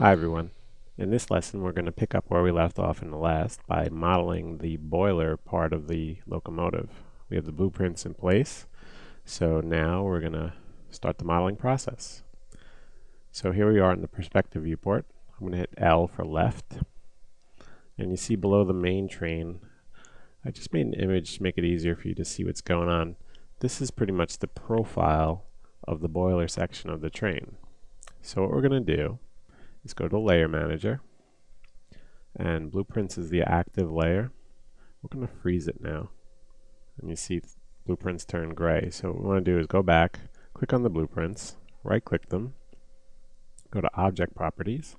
Hi everyone. In this lesson we're going to pick up where we left off in the last by modeling the boiler part of the locomotive. We have the blueprints in place, so now we're going to start the modeling process. So here we are in the perspective viewport. I'm going to hit L for left, and you see below the main train, I just made an image to make it easier for you to see what's going on. This is pretty much the profile of the boiler section of the train. So what we're going to do is go to Layer Manager, and Blueprints is the active layer. We're going to freeze it now, and you see blueprints turn gray. So what we want to do is go back, click on the blueprints, right click them, go to Object Properties,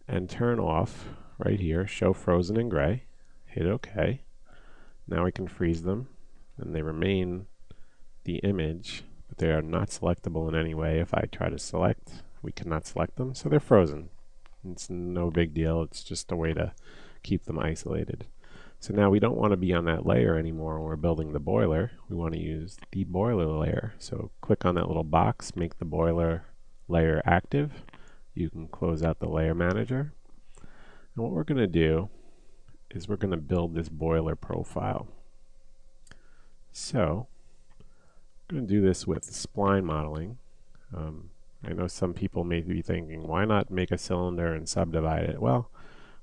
and turn off right here Show Frozen in Gray. Hit OK. Now we can freeze them, and they remain the image, but they are not selectable in any way. If I try to select, we cannot select them, so they're frozen. It's no big deal, it's just a way to keep them isolated. So now we don't want to be on that layer anymore when we're building the boiler. We want to use the boiler layer. So click on that little box, make the boiler layer active. You can close out the Layer Manager. And what we're going to do is we're going to build this boiler profile. So I'm going to do this with spline modeling. I know some people may be thinking, why not make a cylinder and subdivide it? Well,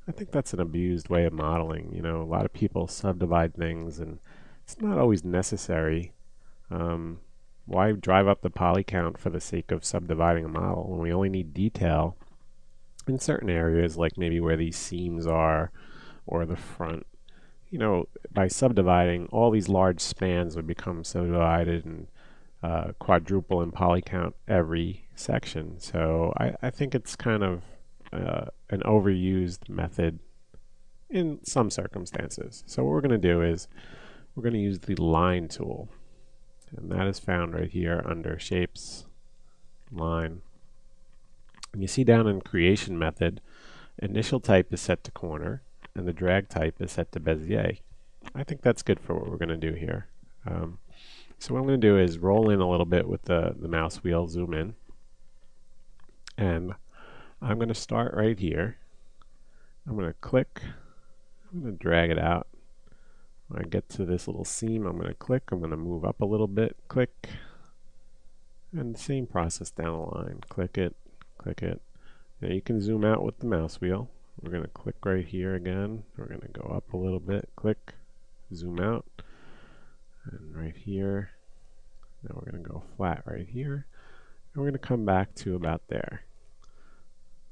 I think that's an abused way of modeling. You know, a lot of people subdivide things, and it's not always necessary. Why drive up the poly count for the sake of subdividing a model when we only need detail in certain areas, like maybe where these seams are or the front? You know, by subdividing, all these large spans would become subdivided and quadruple in poly count every section. So I think it's kind of an overused method in some circumstances. So what we're going to do is we're going to use the line tool, and that is found right here under Shapes, Line. And you see down in Creation Method, initial type is set to corner and the drag type is set to Bezier. I think that's good for what we're going to do here. So what I'm going to do is roll in a little bit with the mouse wheel, zoom in, and I'm going to start right here. I'm going to click, I'm going to drag it out. When I get to this little seam, I'm going to click, I'm going to move up a little bit, click, and the same process down the line. Click it, click it. Now you can zoom out with the mouse wheel. We're going to click right here again. We're going to go up a little bit, click, zoom out, and right here. Now we're going to go flat right here, and we're going to come back to about there.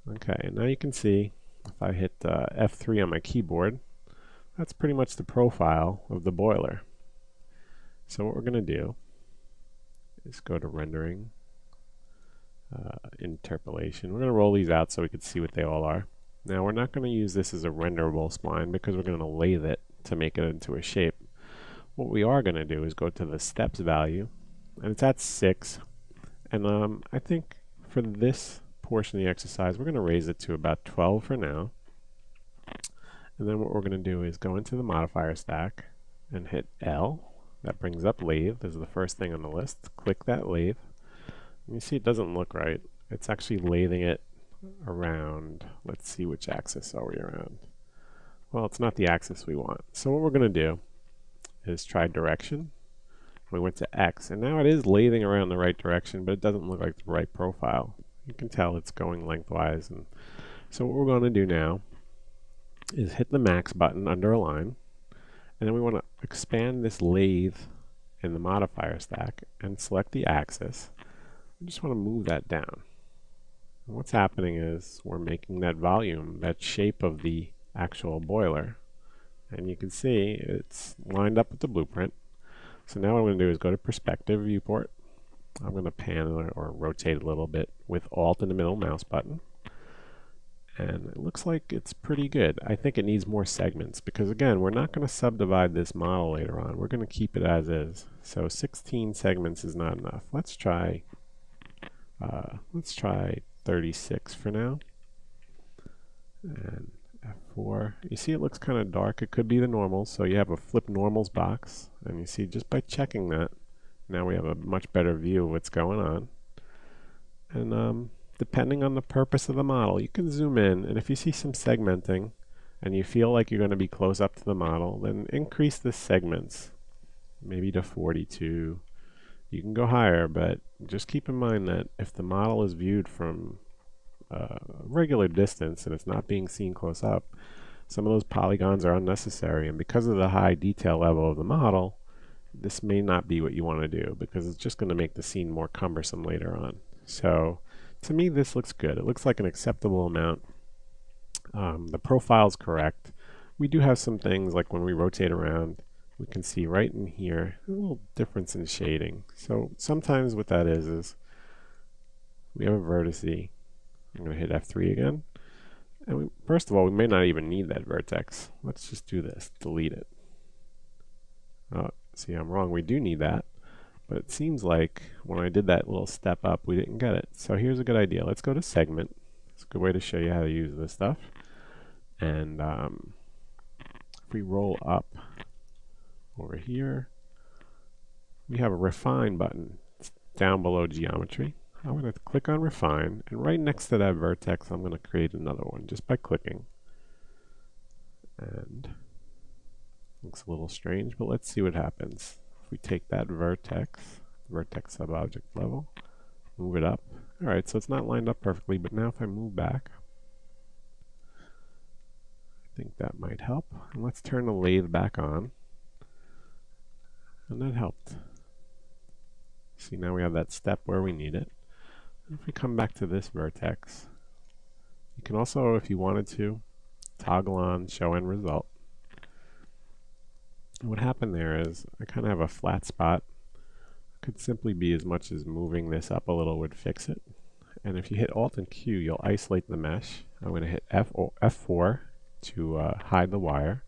Okay, and now you can see if I hit F3 on my keyboard, that's pretty much the profile of the boiler. So what we're going to do is go to Rendering, Interpolation. We're going to roll these out so we can see what they all are. Now we're not going to use this as a renderable spline because we're going to lathe it to make it into a shape. What we are going to do is go to the steps value, and it's at 6. And I think for this portion of the exercise, we're going to raise it to about 12 for now. And then what we're going to do is go into the modifier stack and hit L. That brings up lathe. This is the first thing on the list. Click that lathe. And you see it doesn't look right. It's actually lathing it around. Let's see, which axis are we around? Well, it's not the axis we want. So what we're going to do is try direction. We went to X, and now it is lathing around the right direction, but it doesn't look like the right profile. You can tell it's going lengthwise. And so what we're going to do now is hit the max button under Align, and then we want to expand this lathe in the modifier stack and select the axis. We just want to move that down. And what's happening is we're making that volume, that shape of the actual boiler. And you can see it's lined up with the blueprint. So now what I'm going to do is go to Perspective Viewport. I'm going to pan or rotate a little bit with Alt in the middle mouse button. And it looks like it's pretty good. I think it needs more segments because, again, we're not going to subdivide this model later on. We're going to keep it as is. So 16 segments is not enough. Let's try 36 for now. And F4. You see it looks kind of dark. It could be the normals. So you have a flip normals box. And you see just by checking that, now we have a much better view of what's going on. And depending on the purpose of the model, you can zoom in, and if you see some segmenting and you feel like you're going to be close up to the model, then increase the segments, maybe to 42. You can go higher, but just keep in mind that if the model is viewed from a regular distance and it's not being seen close up, some of those polygons are unnecessary, and because of the high detail level of the model, this may not be what you want to do because it's just going to make the scene more cumbersome later on. So to me, this looks good. It looks like an acceptable amount. The profile's correct. We do have some things like when we rotate around, we can see right in here a little difference in shading. So sometimes what that is we have a vertex. I'm going to hit F3 again. And first of all, we may not even need that vertex. Let's just do this, delete it. See, I'm wrong, we do need that. But it seems like when I did that little step up, we didn't get it. So here's a good idea. Let's go to segment. It's a good way to show you how to use this stuff. And if we roll up over here, we have a refine button. It's down below geometry. I'm going to click on refine, and right next to that vertex, I'm going to create another one just by clicking. And looks a little strange, but let's see what happens. If we take that vertex subobject level, move it up. All right, so it's not lined up perfectly, but now if I move back, I think that might help. And let's turn the lathe back on. And that helped. See, now we have that step where we need it. And if we come back to this vertex, you can also, if you wanted to, toggle on show end result. What happened there is I kind of have a flat spot. It could simply be as much as moving this up a little would fix it. And if you hit Alt and Q, you'll isolate the mesh. I'm going to hit F4 to hide the wire.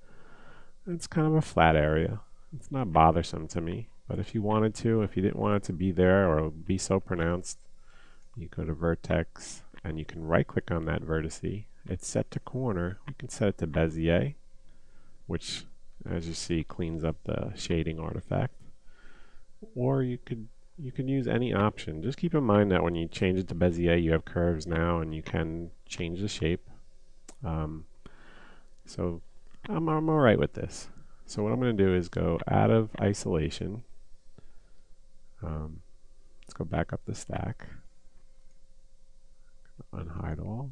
It's kind of a flat area. It's not bothersome to me, but if you wanted to, if you didn't want it to be there or be so pronounced, you go to vertex and you can right click on that vertex. It's set to corner. We can set it to Bezier, which as you see cleans up the shading artifact. Or you can use any option. Just keep in mind that when you change it to Bezier, you have curves now and you can change the shape. So I'm alright with this. So what I'm going to do is go out of isolation. Let's go back up the stack. Unhide all.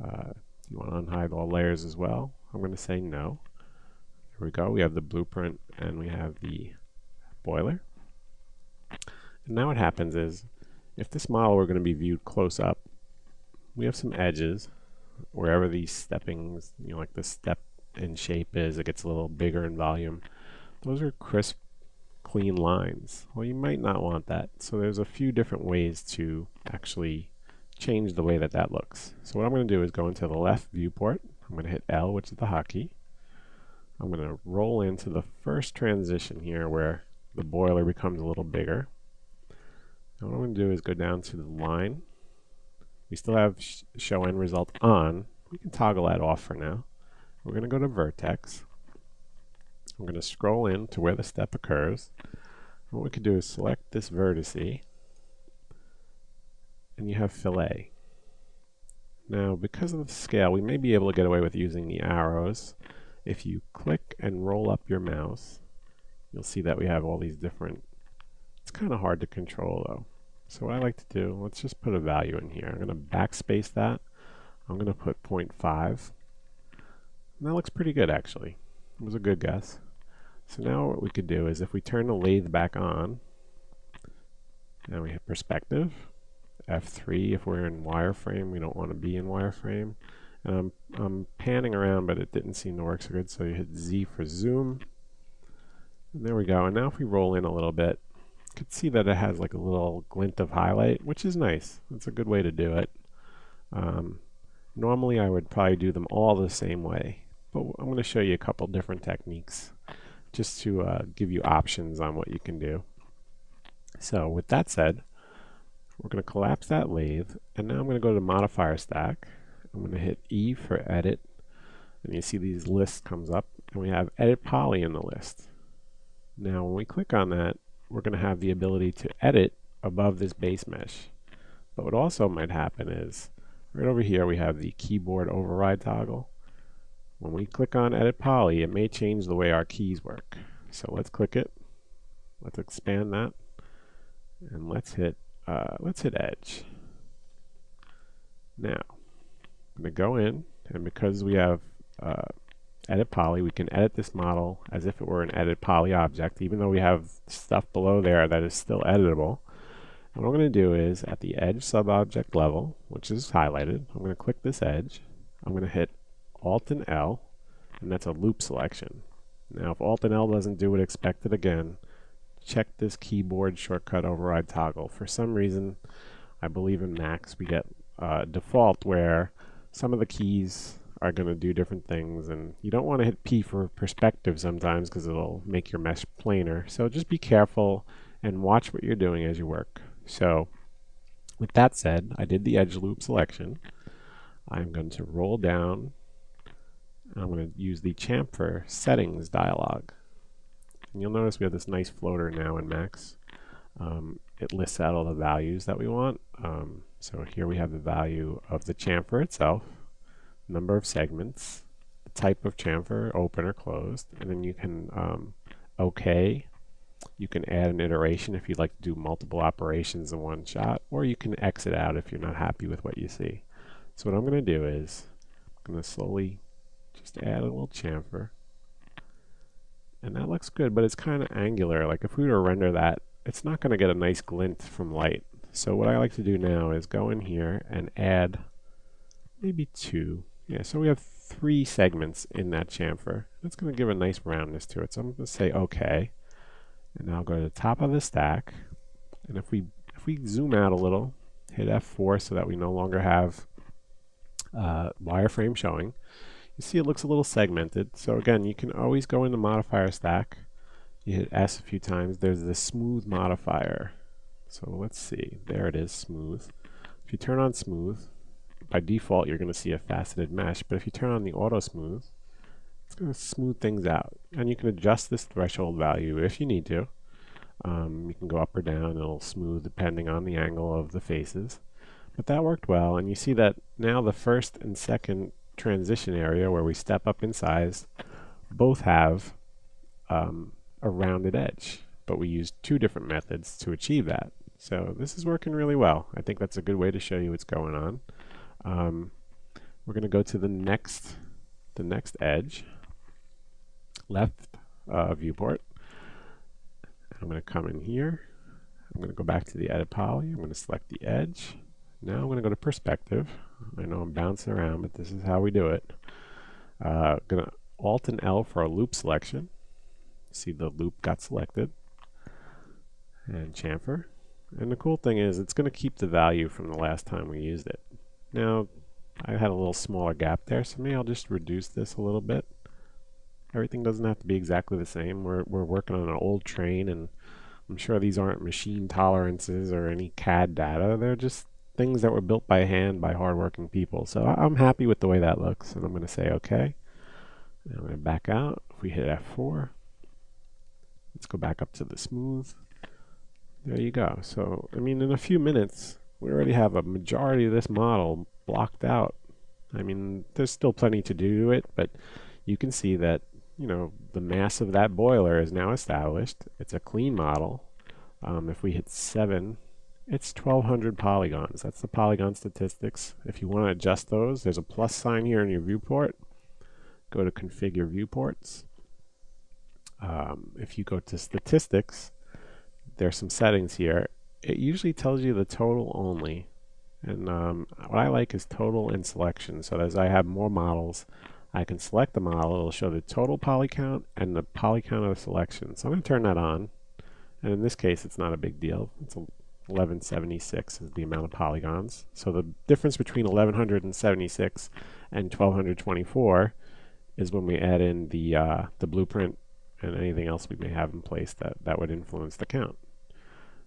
Do you want to unhide all layers as well? I'm going to say no. Here we go. We have the blueprint and we have the boiler. And now what happens is, if this model were going to be viewed close up, we have some edges. Wherever these steppings, like the step in shape is, it gets a little bigger in volume. Those are crisp, clean lines. Well, you might not want that. So there's a few different ways to actually change the way that that looks. So what I'm going to do is go into the left viewport. I'm going to hit L, which is the hotkey. I'm going to roll into the first transition here where the boiler becomes a little bigger. And what I'm going to do is go down to the line. We still have show end result on. We can toggle that off for now. We're going to go to vertex. I'm going to scroll in to where the step occurs. And what we can do is select this vertex, and you have fillet. Now, because of the scale, we may be able to get away with using the arrows. If you click and roll up your mouse, you'll see that we have all these different. It's kind of hard to control though. So what I like to do, let's just put a value in here. I'm going to backspace that. I'm going to put 0.5. And that looks pretty good actually. It was a good guess. So now what we could do is if we turn the lathe back on, and we hit perspective, F3 if we're in wireframe, we don't want to be in wireframe. And I'm panning around, but it didn't seem to work so good, so you hit Z for zoom. And there we go. And now if we roll in a little bit, you can see that it has like a little glint of highlight, which is nice. It's a good way to do it. Normally I would probably do them all the same way, but I'm going to show you a couple different techniques just to give you options on what you can do. So with that said, we're going to collapse that lathe, and now I'm going to go to modifier stack. I'm going to hit E for edit, and you see these lists comes up, and we have edit poly in the list. Now when we click on that, we're going to have the ability to edit above this base mesh. But what also might happen is, right over here we have the keyboard override toggle. When we click on Edit Poly, it may change the way our keys work. So let's click it. Let's expand that, and let's hit Edge. Now, I'm going to go in, and because we have Edit Poly, we can edit this model as if it were an Edit Poly object, even though we have stuff below there that is still editable. And what I'm going to do is, at the edge sub-object level, which is highlighted, I'm going to click this edge. I'm going to hit Alt and L, and that's a loop selection. Now, if Alt and L doesn't do what expected again, check this keyboard shortcut override toggle. For some reason, I believe in Macs we get default where some of the keys are going to do different things, and you don't want to hit P for perspective sometimes because it'll make your mesh planar. So just be careful and watch what you're doing as you work. So with that said, I did the edge loop selection. I'm going to roll down. I'm going to use the chamfer settings dialog. And you'll notice we have this nice floater now in Max. It lists out all the values that we want. So here we have the value of the chamfer itself, number of segments, the type of chamfer, open or closed, and then you can OK. You can add an iteration if you'd like to do multiple operations in one shot, or you can exit out if you're not happy with what you see. So what I'm going to do is I'm going to slowly just add a little chamfer. And that looks good, but it's kind of angular. Like if we were to render that, it's not going to get a nice glint from light. So what I like to do now is go in here and add maybe 2. Yeah, so we have 3 segments in that chamfer. That's going to give a nice roundness to it. So I'm going to say OK. And now go to the top of the stack. And if we zoom out a little, hit F4 so that we no longer have wireframe showing. You see it looks a little segmented. So again, you can always go into modifier stack. You hit S a few times. There's the smooth modifier. So let's see. There it is, smooth. If you turn on smooth, by default you're going to see a faceted mesh. But if you turn on the auto smooth, it's going to smooth things out. And you can adjust this threshold value if you need to. You can go up or down. It'll smooth depending on the angle of the faces. But that worked well. And you see that now the first and second transition area where we step up in size both have a rounded edge, but we used 2 different methods to achieve that. So this is working really well. I think that's a good way to show you what's going on. We're going to go to the next edge, left viewport. I'm going to come in here. I'm going to go back to the Edit Poly. I'm going to select the edge. Now I'm going to go to perspective. I know I'm bouncing around, but this is how we do it. Going to Alt and L for a loop selection. See the loop got selected. And chamfer. And the cool thing is it's going to keep the value from the last time we used it. Now, I had a little smaller gap there, so maybe I'll just reduce this a little bit. Everything doesn't have to be exactly the same. We're working on an old train, and I'm sure these aren't machine tolerances or any CAD data. They're just things that were built by hand by hardworking people. So I'm happy with the way that looks, and I'm going to say OK. And I'm going to back out. If we hit F4, let's go back up to the smooth. There you go. So, I mean, in a few minutes, we already have a majority of this model blocked out. I mean, there's still plenty to do to it, but you can see that, you know, the mass of that boiler is now established. It's a clean model. If we hit 7, it's 1200 polygons. That's the polygon statistics. If you want to adjust those, there's a plus sign here in your viewport. Go to configure viewports. If you go to statistics, there's some settings here. It usually tells you the total only. And what I like is total and selection. So as I have more models, I can select the model. It'll show the total poly count and the poly count of the selection. So I'm going to turn that on. And in this case, it's not a big deal. It's 1176 is the amount of polygons. So the difference between 1176 and 1224 is when we add in the blueprint and anything else we may have in place that would influence the count.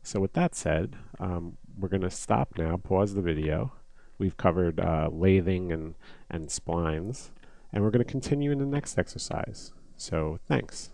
So with that said, we're going to stop now, pause the video. We've covered lathing and splines, and we're going to continue in the next exercise. So thanks.